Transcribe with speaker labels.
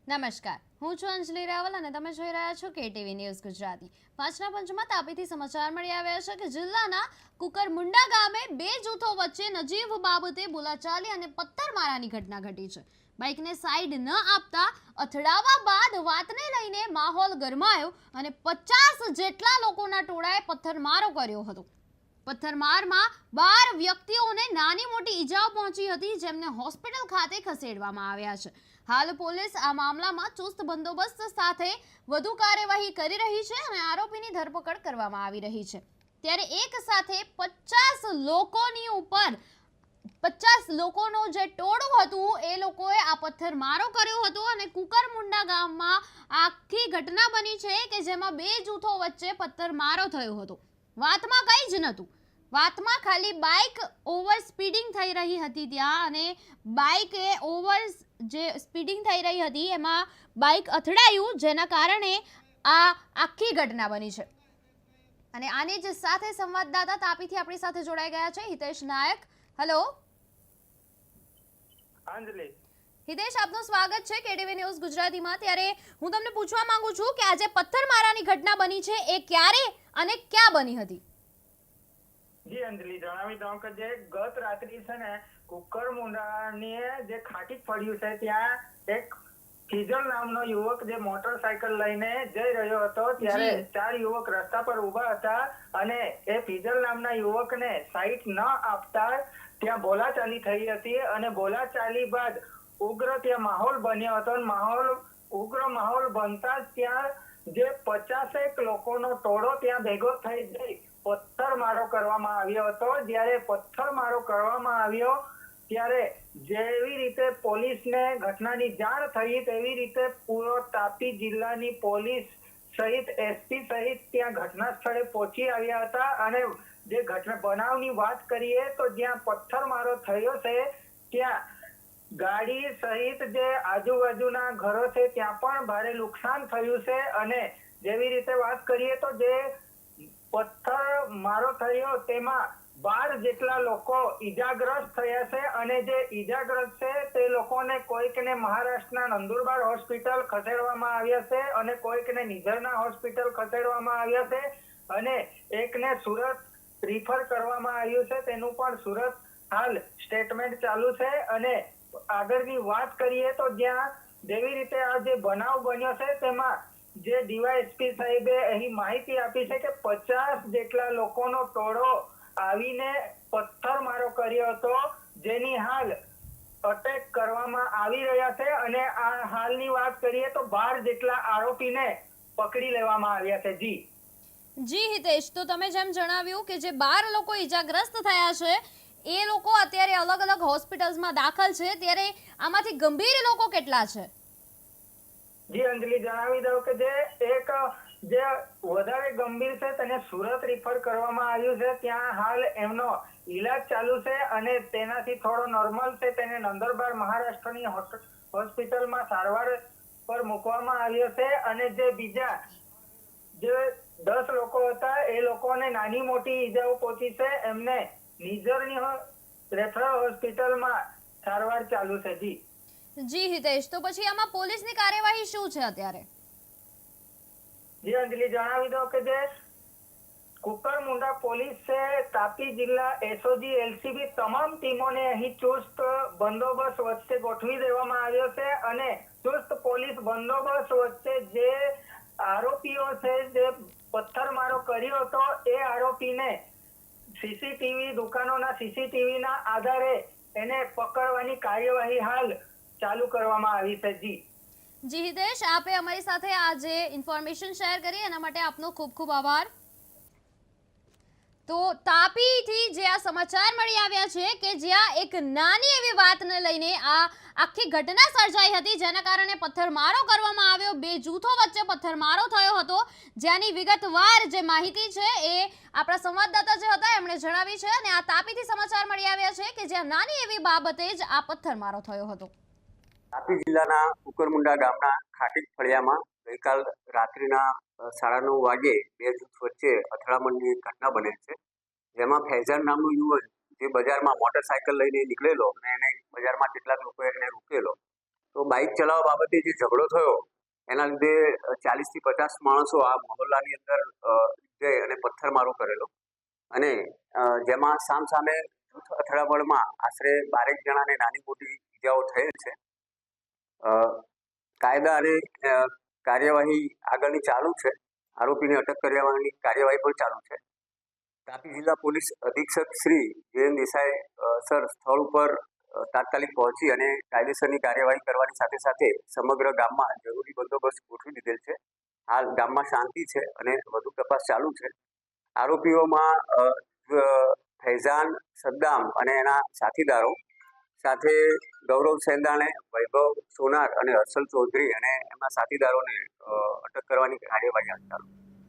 Speaker 1: નમસ્કાર, હું છું અંજલિ રાવલ અને તમે જોઈ રહ્યા છો કેટીવી ન્યૂઝ ગુજરાતી। પાંચના પંચમાં તાપીથી સમાચાર મળી આવ્યા છે કે જિલ્લાના કુકરમુંડા ગામે બે જૂથો વચ્ચે નજીવ બાબતે બોલાચાલી અને પથ્થરમારાની ઘટના ઘટી છે। બાઇકને સાઈડ ન આપતા અથડાવા બાદ વાતને લઈને માહોલ ગરમાયો અને 50 જેટલા લોકોના ટોળાએ પથ્થરમારો કર્યો હતો। પથ્થરમારમાં 12 વ્યક્તિઓને નાની મોટી ઈજાઓ પહોંચી હતી, જેમને હોસ્પિટલ ખાતે ખસેડવામાં આવ્યા છે। હાલ પોલીસ આ મામલામાં ચુસ્ત બંદોબસ્ત સાથે વધુ કાર્યવાહી કરી રહી છે અને આરોપીની ધરપકડ કરવામાં આવી રહી છે। ત્યારે એક સાથે 50 લોકોની ઉપર 50 લોકોનો જે ટોળું હતું એ લોકોએ આ પથ્થરમારો કર્યો હતો અને કુકરમુંડા ગામમાં આખી ઘટના બની છે કે જેમાં બે જૂથો વચ્ચે પથ્થરમારો થયો હતો। વાતમાં કંઈ જ નહોતું, વાતમાં ખાલી બાઇક ઓવર સ્પીડિંગ થઈ રહી હતી ત્યાં, અને બાઇકે ઓવર જે સ્પીડિંગ થઈ રહી હતી એમાં બાઇક અથડાયું, જેના કારણે આ આખી ઘટના બની છે। અને આની જ સાથે સંવાદદાતા તાપીથી આપણી સાથે જોડાઈ ગયા છે હિતેશ નાયક। હેલો
Speaker 2: અંજલિ।
Speaker 1: હિતેશ, આપનું સ્વાગત છે કેટીવી ન્યૂઝ ગુજરાતીમાં। ત્યારે હું તમને પૂછવા માંગુ છું કે આજે પથ્થરમારાની ઘટના બની છે એ ક્યારે અને ક્યાં બની હતી?
Speaker 2: જી અંજલિ, જણાવી દઉં કે જે ગત રાત્રિ છે ને કુકરમુંડાની જે ખાટી ફળ્યું છે ત્યાં એક ફિજલ નામનો યુવક જે મોટરસાયકલ લઈને જઈ રહ્યો હતો ત્યારે 4 યુવક રસ્તા પર ઊભા હતા અને એ ફિજલ નામના યુવકને સાઈટ ન આપતા ત્યાં બોલાચાલી થઈ હતી અને બોલાચાલી બાદ ઉગ્ર ત્યાં માહોલ બન્યો હતો અને ઉગ્ર માહોલ બનતા ત્યાં જે 50 લોકોનો ટોળો ત્યાં ભેગો થઈ જઈ પથ્થરમારો કરવામાં આવ્યો હતો। જ્યારે પથ્થરમારો કરવામાં આવ્યો ત્યારે જેવી રીતે પોલીસને ઘટનાની જાણ થઈ તેવી રીતે પૂરો તાપી જિલ્લાની પોલીસ સહિત એસપી સહિત ત્યાં ઘટના સ્થળે પહોંચી આવ્યા હતા અને જે ઘટના બનાવની વાત કરીએ તો જ્યાં પથ્થરમારો થયો છે ત્યાં ગાડી સહિત જે આજુબાજુના ઘરો છે ત્યાં પણ ભારે નુકસાન થયું છે અને જેવી રીતે વાત કરીએ તો જે પથ્થર મારો થયો તેમાં 12 જેટલા લોકો ઈજાગ્રસ્ત થયા છે અને જે ઈજાગ્રસ્ત છે તે લોકોને કોઈકને મહારાષ્ટ્રના નંદુરબાર હોસ્પિટલ ખસેડવામાં આવ્યા છે અને કોઈકને નિઝરના હોસ્પિટલ ખસેડવામાં આવ્યા છે અને એકને સુરત રિફર કરવામાં આવ્યું છે, તેનું પણ સુરત હાલ સ્ટેટમેન્ટ ચાલુ છે। અને આગળની વાત કરીએ તો જ્યાં જેવી રીતે આ જે બનાવ બન્યો છે તેમાં જે ડીવાયએસપી સાહેબે અહીં માહિતી આપી છે કે 50 જેટલા લોકોનો ટોળો આવીને પથ્થરમારો કર્યો હતો, જેની હાલ અટેક કરવામાં આવી રહ્યા છે અને આ હાલની વાત કરીએ તો 12 જેટલા આરોપીને પકડી લેવામાં આવ્યા છે।
Speaker 1: જી હિતેશ, તો તમે જેમ જણાવ્યું કે જે 12 લોકો ઈજાગ્રસ્ત થયા છે એ લોકો અત્યારે અલગ અલગ હોસ્પિટલ્સમાં દાખલ છે, ત્યારે આમાંથી ગંભીર લોકો કેટલા છે?
Speaker 2: જી અંજલિ, જણાવી દઉં કે જે વધારે ગંભીર છે તેને સુરત રિફર કરવામાં આવ્યું છે, ત્યાં હાલ એમનો ઈલાજ ચાલુ છે અને તેનાથી થોડો નોર્મલ છે તેને નંદુરબાર મહારાષ્ટ્રની હોસ્પિટલમાં સારવાર પર મૂકવામાં આવ્યો છે અને જે બીજા જે 10 લોકો હતા એ લોકોને નાની મોટી ઈજાઓ પહોંચી છે, એમને નિઝરની રેફરલ હોસ્પિટલમાં સારવાર ચાલુ છે।
Speaker 1: જી હિતેશ, તો પછી આમાં પોલીસની કાર્યવાહી શું છે અત્યારે?
Speaker 2: જી અંજલિ, જણાવી દો કે જે કુકરમુંડા પોલીસ છે, તાપી જિલ્લા એસઓજી એલસીબી તમામ ટીમોને અહીં ચુસ્ત બંદોબસ્ત વચ્ચે ગોઠવી દેવામાં આવ્યો છે અને ચુસ્ત પોલીસ બંદોબસ્ત વચ્ચે જે આરોપીઓ છે જે પથ્થરમારો કર્યો હતો એ આરોપીને સીસીટીવી દુકાનોના સીસીટીવીના આધારે એને પકડવાની કાર્યવાહી હાલ ચાલુ કરવામાં આવી છે।
Speaker 1: જી હિતેશ, આપે અમારી સાથે આજે ઇન્ફોર્મેશન શેર કરી એના માટે આપનો ખૂબ ખૂબ આભાર। તો તાપીથી જે આ સમાચાર મળી આવ્યા છે કે જ્યાં એક નાની એવી વાતને લઈને આ આખી ઘટના સર્જાઈ હતી, જેના કારણે પથ્થરમારો કરવામાં આવ્યો, બે જૂથો વચ્ચે પથ્થરમારો થયો હતો, જેની વિગતવાર જે માહિતી છે એ આપણા સંવાદદાતા જે હતા એમણે જણાવી છે અને આ તાપીથી સમાચાર મળી આવ્યા છે કે જ્યાં નાની એવી બાબતે જ આ પથ્થરમારો થયો હતો।
Speaker 3: તાપી જિલ્લાના કુકરમુંડા ગામના ખાટી ફળિયામાં ગઈકાલ રાત્રિના 9:30 વાગે બે જૂથ વચ્ચે અથડામણની ઘટના બનેલ છે, જેમાં ફૈઝાન નામનો યુવક જે બજારમાં મોટરસાયકલ લઈને નીકળેલો અને એને બજારમાં કેટલાક લોકોએ એને રોકેલો તો બાઇક ચલાવવા બાબતે જે ઝઘડો થયો એના લીધે 40 થી 50 માણસો આ મહોલ્લાની અંદર જઈ અને પથ્થરમારો કરેલો અને જેમાં સામસામે જૂથ અથડામણમાં આશરે 12 જણાને નાની મોટી ઈજાઓ થયેલ છે. કાયદા અને કાર્યવાહી આગળની ચાલુ છે. આરોપીને અટક કરવાની કાર્યવાહી પણ ચાલુ છે. તાપી જિલ્લા પોલીસ અધિક્ષક શ્રી જયંત દેસાઈ સર સ્થળ ઉપર તાત્કાલિક પહોંચી અને કાયદેસરની કાર્યવાહી કરવાની સાથે સાથે સમગ્ર ગામમાં જરૂરી બંદોબસ્ત ગોઠવી દીધેલ છે. હાલ ગામમાં શાંતિ છે અને વધુ તપાસ ચાલુ છે. આરોપીઓમાં ફૈઝાન, સદ્દામ અને એના સાથીદારો સાથે ગૌરવ સેંદાણે, વૈભવ સોનાર અને હર્ષલ ચૌધરી અને એમના સાથીદારોને અટક કરવાની કાર્યવાહી હાથ ચાલુ.